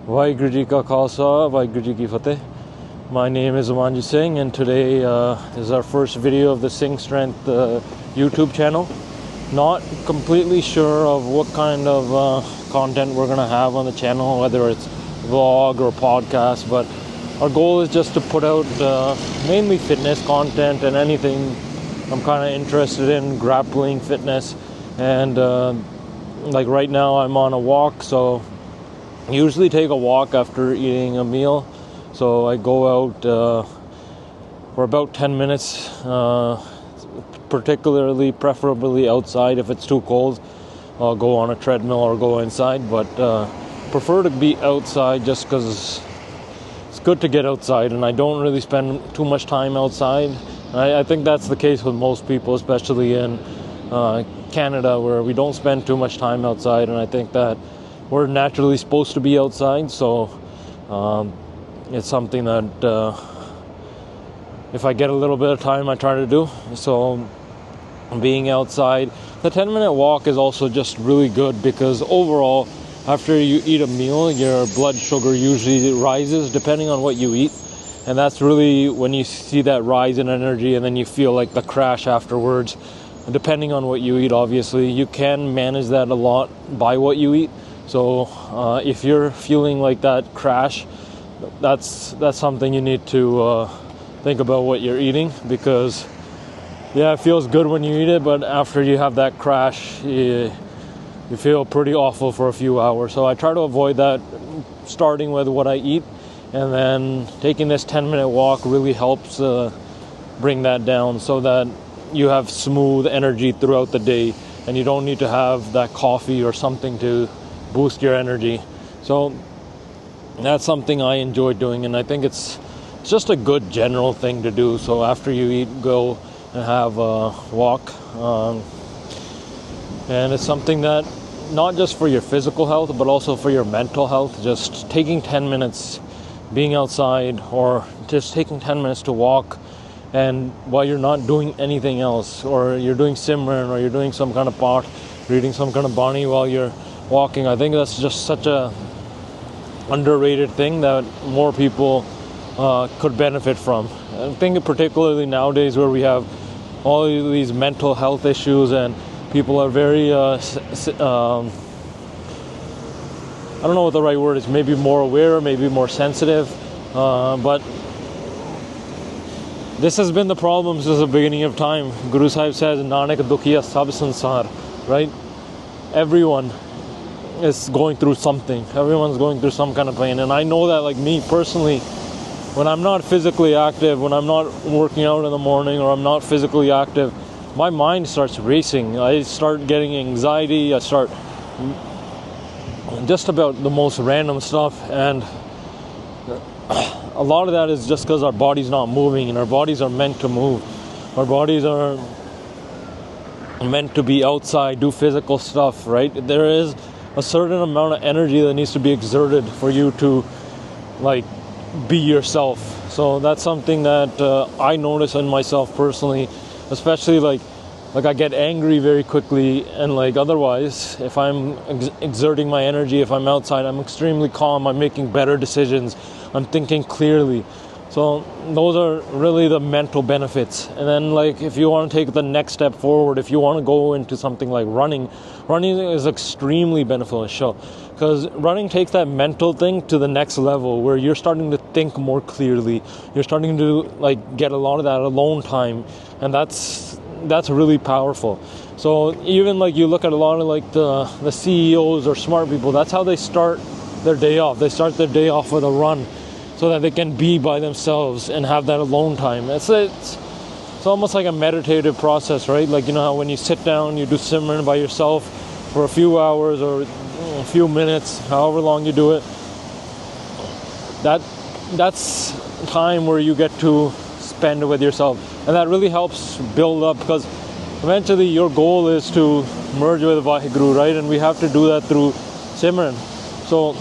Vaheguru Ji Ka Khalsa, Vaheguru Ji Ki Fateh. My name is Amanjit Singh, and today is our first video of the Sing Strength YouTube channel. Not completely sure of what kind of content we're going to have on the channel, whether it's vlog or podcast, but our goal is just to put out mainly fitness content and anything I'm kind of interested in, grappling, fitness, and like right now I'm on a walk, so I usually take a walk after eating a meal. So I go out for about 10 minutes, preferably outside. If it's too cold, I'll go on a treadmill or go inside, but prefer to be outside just because it's good to get outside, and I don't really spend too much time outside. I think that's the case with most people, especially in Canada, where we don't spend too much time outside, and I think that we're naturally supposed to be outside, so it's something that if I get a little bit of time, I try to do. So being outside, the 10-minute walk is also just really good because overall, after you eat a meal, your blood sugar usually rises depending on what you eat. And that's really when you see that rise in energy, and then you feel like the crash afterwards. Depending on what you eat, obviously, you can manage that a lot by what you eat. So if you're feeling like that crash, that's something you need to think about what you're eating, because yeah, it feels good when you eat it, but after you have that crash, you feel pretty awful for a few hours. So I try to avoid that, starting with what I eat, and then taking this 10-minute walk really helps bring that down so that you have smooth energy throughout the day, and you don't need to have that coffee or something to boost your energy. So that's something I enjoy doing, and I think it's just a good general thing to do. So after you eat, go and have a walk, and it's something that not just for your physical health but also for your mental health. Just taking 10 minutes being outside, or just taking 10 minutes to walk, and while you're not doing anything else, or you're doing Simran, or you're doing some kind of part, reading some kind of Bani while you're walking, I think that's just such a underrated thing that more people could benefit from. I think particularly nowadays, where we have all these mental health issues and people are very I don't know what the right word is, maybe more aware, maybe more sensitive, but this has been the problem since the beginning of time. Guru Sahib says, Nanak dukhiya sab sansar, right? Everyone is going through something. Everyone's going through some kind of pain. And I know that, like me personally, when I'm not physically active, when I'm not working out in the morning, or I'm not physically active, my mind starts racing. I start getting anxiety. I start just about the most random stuff. And a lot of that is just because our body's not moving, and our bodies are meant to move. Our bodies are meant to be outside, do physical stuff, right? There is a certain amount of energy that needs to be exerted for you to like be yourself. So that's something that I notice in myself personally, especially like I get angry very quickly, and like otherwise, if I'm exerting my energy, if I'm outside, I'm extremely calm, I'm making better decisions, I'm thinking clearly. So those are really the mental benefits. And then like if you want to take the next step forward, if you want to go into something like running is extremely beneficial, because running takes that mental thing to the next level, where you're starting to think more clearly, you're starting to like get a lot of that alone time, and that's really powerful. So even like you look at a lot of like the CEOs or smart people, that's how they start their day off. They start their day off with a run, so that they can be by themselves and have that alone time. It's almost like a meditative process, right? Like, you know how when you sit down, you do Simran by yourself for a few hours or a few minutes, however long you do it. That's time where you get to spend with yourself, and that really helps build up, because eventually your goal is to merge with Vaheguru, right? And we have to do that through Simran. So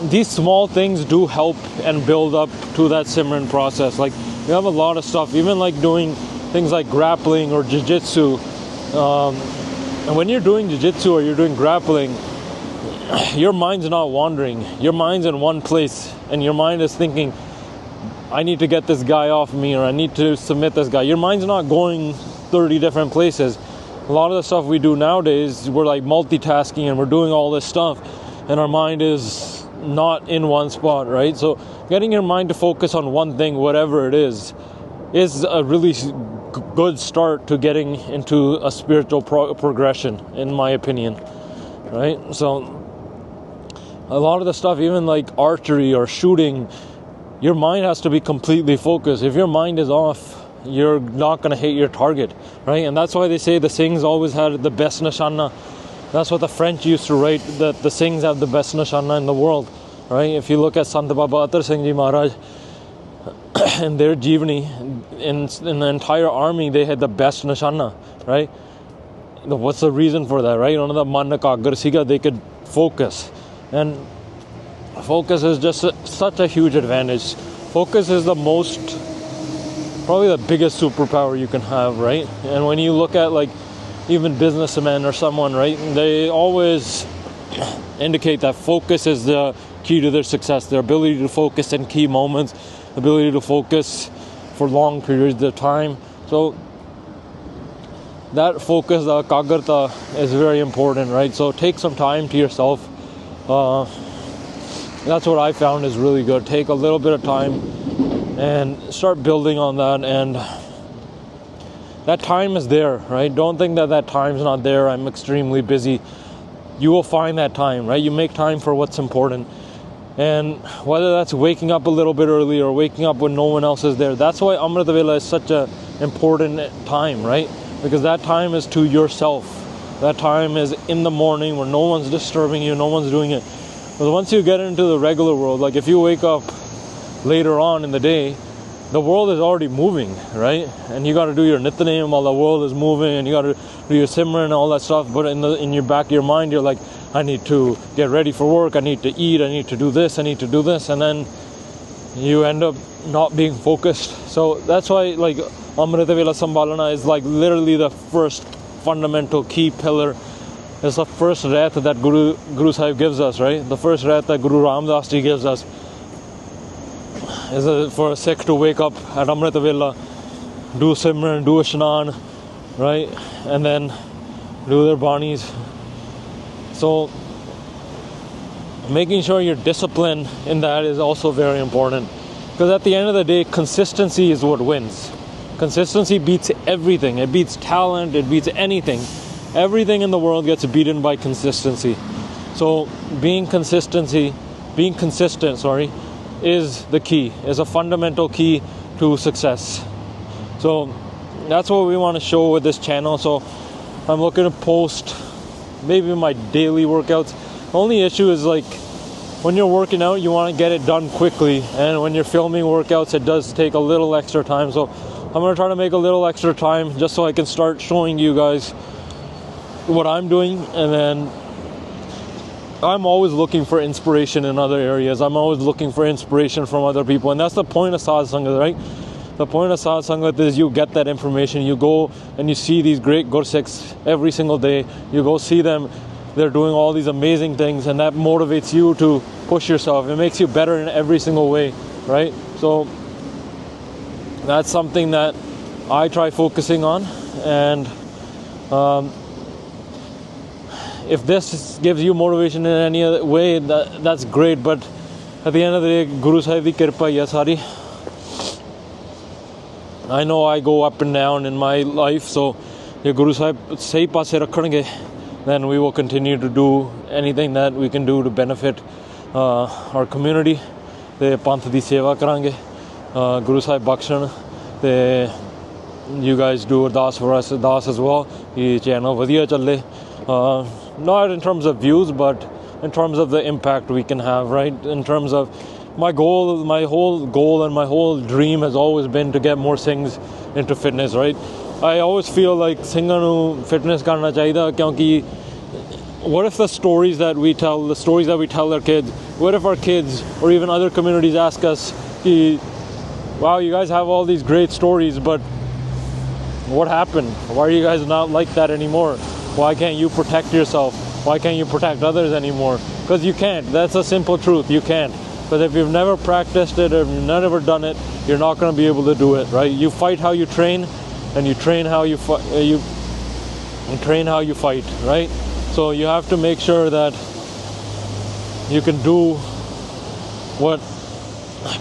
these small things do help and build up to that Simran process. Like, we have a lot of stuff, even like doing things like grappling or jiu-jitsu. And when you're doing jiu-jitsu or you're doing grappling, your mind's not wandering. Your mind's in one place, and your mind is thinking, I need to get this guy off me, or I need to submit this guy. Your mind's not going 30 different places. A lot of the stuff we do nowadays, we're like multitasking and we're doing all this stuff, and our mind is not in one spot, right? So getting your mind to focus on one thing, whatever it is a really good start to getting into a spiritual progression, in my opinion, right? So a lot of the stuff, even like archery or shooting, your mind has to be completely focused. If your mind is off, you're not going to hit your target, right? And that's why they say the Singhs always had the best nishana. That's what the French used to write, that the Singhs have the best nishana in the world, right? If you look at Sant Baba Atar Singh Ji Maharaj and their Jeevani, in the entire army, they had the best nishana, right? What's the reason for that, right? One of the man ekagar siga, they could focus. And focus is just such a huge advantage. Focus is probably the biggest superpower you can have, right? And when you look at like even businessmen or someone, right, they always indicate that focus is the key to their success. Their ability to focus in key moments, ability to focus for long periods of time. So that focus, the ekagrata, is very important, right? So take some time to yourself. That's what I found is really good. Take a little bit of time and start building on that, and that time is there, right? Don't think that time's not there. I'm extremely busy. You will find that time, right? You make time for what's important. And whether that's waking up a little bit early or waking up when no one else is there, that's why Amrita Vela is such an important time, right? Because that time is to yourself. That time is in the morning where no one's disturbing you, no one's doing it. But once you get into the regular world, like if you wake up later on in the day, the world is already moving, right? And you got to do your Nityanem while the world is moving, and you got to do your Simran and all that stuff. But in your back of your mind, you're like, I need to get ready for work, I need to eat, I need to do this, I need to do this, and then you end up not being focused. So that's why like Amrita Vela Sambhalana is like literally the first fundamental key pillar. It's the first rat that Guru Sahib gives us, right? The first rat that Guru Ramdas Ji gives us is for a Sikh to wake up at Amrita Vela, do Simran, do Ashnan, right? And then do their Banis. So making sure you're disciplined in that is also very important. Because at the end of the day, consistency is what wins. Consistency beats everything. It beats talent, it beats anything. Everything in the world gets beaten by consistency. So being consistent, is the key, is a fundamental key to success. So that's what we want to show with this channel. So I'm looking to post maybe my daily workouts. The only issue is like when you're working out, you want to get it done quickly, and when you're filming workouts, it does take a little extra time. So I'm going to try to make a little extra time just so I can start showing you guys what I'm doing. And then I'm always looking for inspiration in other areas. I'm always looking for inspiration from other people, and that's the point of Sadh Sangat, right? The point of Sadh Sangat is you get that information. You go and you see these great Gursikhs every single day. You go see them. They're doing all these amazing things, and that motivates you to push yourself. It makes you better in every single way, right? So that's something that I try focusing on. And if this gives you motivation in any other way, that's great. But at the end of the day, Guru Sahib di kirpa hai sari. I know I go up and down in my life, so if Guru Sahib sahi paase rakhange, then we will continue to do anything that we can do to benefit our community. The Panth di seva karange, Guru Sahib bakshan, you guys do ardas for us, ardas as well. This channel vadiya challe. Not in terms of views, but in terms of the impact we can have, right? In terms of my whole goal and my whole dream has always been to get more Singhs into fitness, right? I always feel like Singhan nu fitness karna chahiye, kyunki what if the stories that we tell our kids, what if our kids or even other communities ask us, wow, you guys have all these great stories, but what happened? Why are you guys not like that anymore? Why can't you protect yourself? Why can't you protect others anymore? because you can't. That's a simple truth. You can't. But if you've never practiced it or if you've never done it, you're not going to be able to do it, right? You fight how you train, and you train how you train how you fight, right? So you have to make sure that you can do what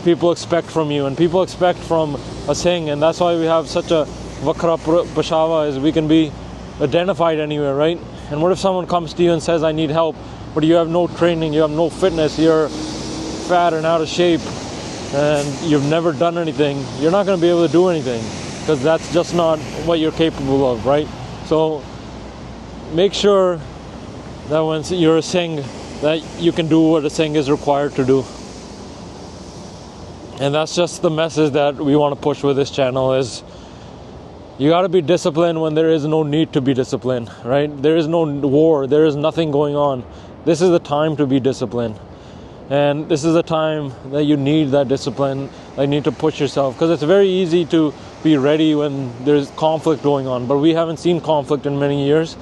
people expect from you, and people expect from a Singh, and that's why we have such a Vakra Pashawa, is we can be identified anywhere, right? And what if someone comes to you and says, I need help, but you have no training, you have no fitness, you're fat and out of shape, and you've never done anything? You're not going to be able to do anything, because that's just not what you're capable of, right? So make sure that when you're a Singh, that you can do what a Singh is required to do. And that's just the message that we want to push with this channel, is you got to be disciplined when there is no need to be disciplined, right? There is no war, there is nothing going on. This is the time to be disciplined. And this is the time that you need that discipline, that you need to push yourself, because it's very easy to be ready when there's conflict going on, but we haven't seen conflict in many years,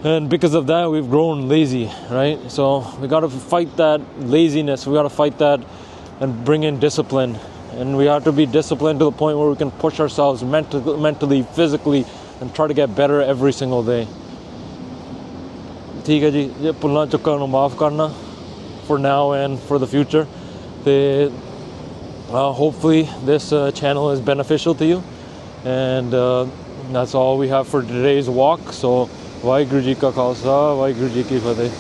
and because of that we've grown lazy, right? So we got to fight that laziness, we got to fight that and bring in discipline, and we have to be disciplined to the point where we can push ourselves mentally, physically, and try to get better every single day. ठीक है जी, ये भुलना चुका नूं माफ़ करना for now and for the future. Hopefully this channel is beneficial to you, and that's all we have for today's walk. So Vaheguru Ji Ka Khalsa, Vaheguru Ji Ki Fateh.